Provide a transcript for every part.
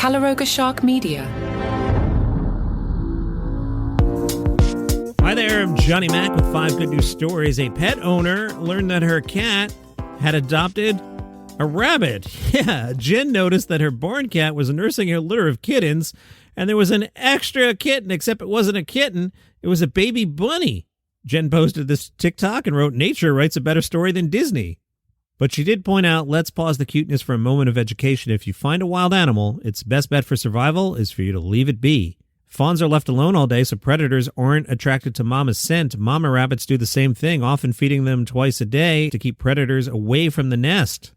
Caloroga Shark Media. Hi there, I'm Johnny Mac with 5 good news stories. A pet owner learned that her cat had adopted a rabbit. Yeah, Jen noticed that her barn cat was nursing her litter of kittens, and there was an extra kitten, except it wasn't a kitten, it was a baby bunny. Jen posted this TikTok and wrote, "Nature writes a better story than Disney." But she did point out, let's pause the cuteness for a moment of education. If you find a wild animal, its best bet for survival is for you to leave it be. Fawns are left alone all day, so predators aren't attracted to mama's scent. Mama rabbits do the same thing, often feeding them twice a day to keep predators away from the nest.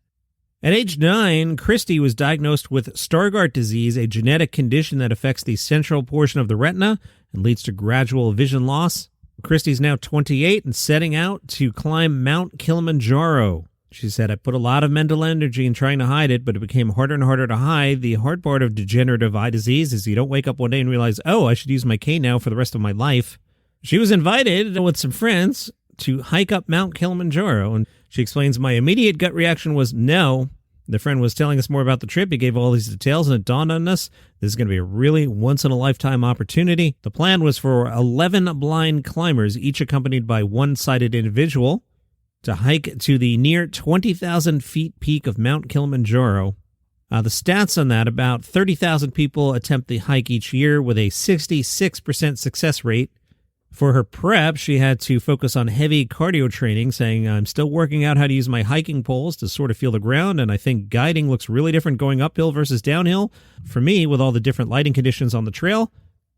At age 9, Christie was diagnosed with Stargardt disease, a genetic condition that affects the central portion of the retina and leads to gradual vision loss. Christie's now 28 and setting out to climb Mount Kilimanjaro. She said, "I put a lot of mental energy in trying to hide it, but it became harder and harder to hide. The hard part of degenerative eye disease is you don't wake up one day and realize, oh, I should use my cane now for the rest of my life." She was invited with some friends to hike up Mount Kilimanjaro, and she explains, "My immediate gut reaction was no." The friend was telling us more about the trip. He gave all these details, and it dawned on us, this is going to be a really once-in-a-lifetime opportunity. The plan was for 11 blind climbers, each accompanied by one sighted individual, to hike to the near 20,000 feet peak of Mount Kilimanjaro. The stats on that, about 30,000 people attempt the hike each year with a 66% success rate. For her prep, she had to focus on heavy cardio training, saying, "I'm still working out how to use my hiking poles to sort of feel the ground, and I think guiding looks really different going uphill versus downhill. For me, with all the different lighting conditions on the trail,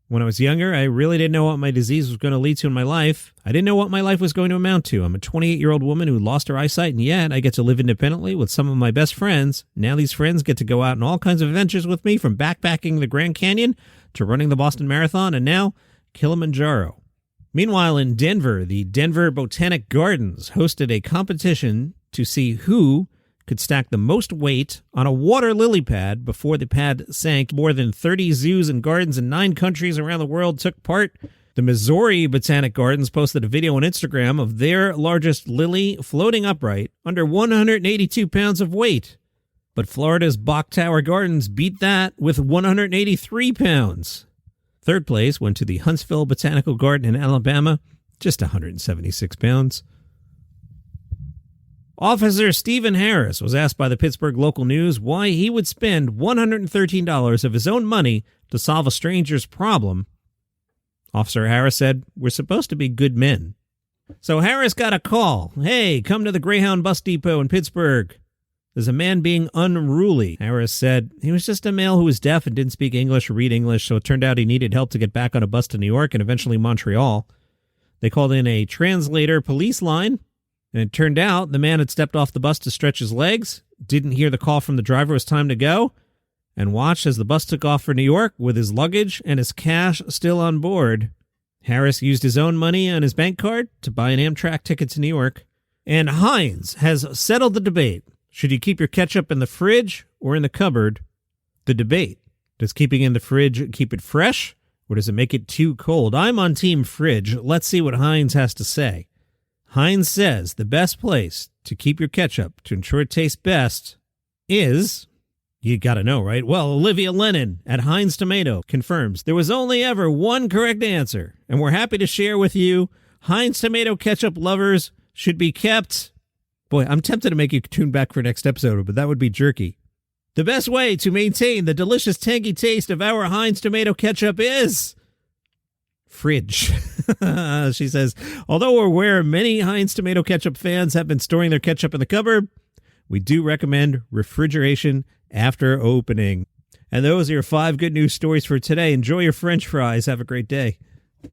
when I was younger, I really didn't know what my disease was going to lead to in my life. I didn't know what my life was going to amount to. I'm a 28-year-old woman who lost her eyesight, and yet I get to live independently with some of my best friends. Now these friends get to go out on all kinds of adventures with me, from backpacking the Grand Canyon to running the Boston Marathon, and now Kilimanjaro." Meanwhile, in Denver, the Denver Botanic Gardens hosted a competition to see who could stack the most weight on a water lily pad before the pad sank. More than 30 zoos and gardens in 9 countries around the world took part. The Missouri Botanic Gardens posted a video on Instagram of their largest lily floating upright under 182 pounds of weight. But Florida's Bok Tower Gardens beat that with 183 pounds. Third place went to the Huntsville Botanical Garden in Alabama, just 176 pounds. Officer Stephen Harris was asked by the Pittsburgh local news why he would spend $113 of his own money to solve a stranger's problem. Officer Harris said, "We're supposed to be good men." So Harris got a call. "Hey, come to the Greyhound bus depot in Pittsburgh. There's a man being unruly." Harris said he was just a male who was deaf and didn't speak English or read English, so it turned out he needed help to get back on a bus to New York and eventually Montreal. They called in a translator police line, and it turned out the man had stepped off the bus to stretch his legs, didn't hear the call from the driver it was time to go, and watched as the bus took off for New York with his luggage and his cash still on board. Harris used his own money on his bank card to buy an Amtrak ticket to New York. And Heinz has settled the debate. Should you keep your ketchup in the fridge or in the cupboard? The debate. Does keeping in the fridge keep it fresh, or does it make it too cold? I'm on team fridge. Let's see what Heinz has to say. Heinz says the best place to keep your ketchup to ensure it tastes best is... You gotta know, right? Well, Olivia Lennon at Heinz Tomato confirms there was only ever one correct answer, and we're happy to share with you. Heinz Tomato ketchup lovers should be kept... Boy, I'm tempted to make you tune back for next episode, but that would be jerky. The best way to maintain the delicious tangy taste of our Heinz tomato ketchup is... fridge. She says, although we're aware many Heinz tomato ketchup fans have been storing their ketchup in the cupboard, we do recommend refrigeration after opening. And those are your 5 good news stories for today. Enjoy your French fries. Have a great day.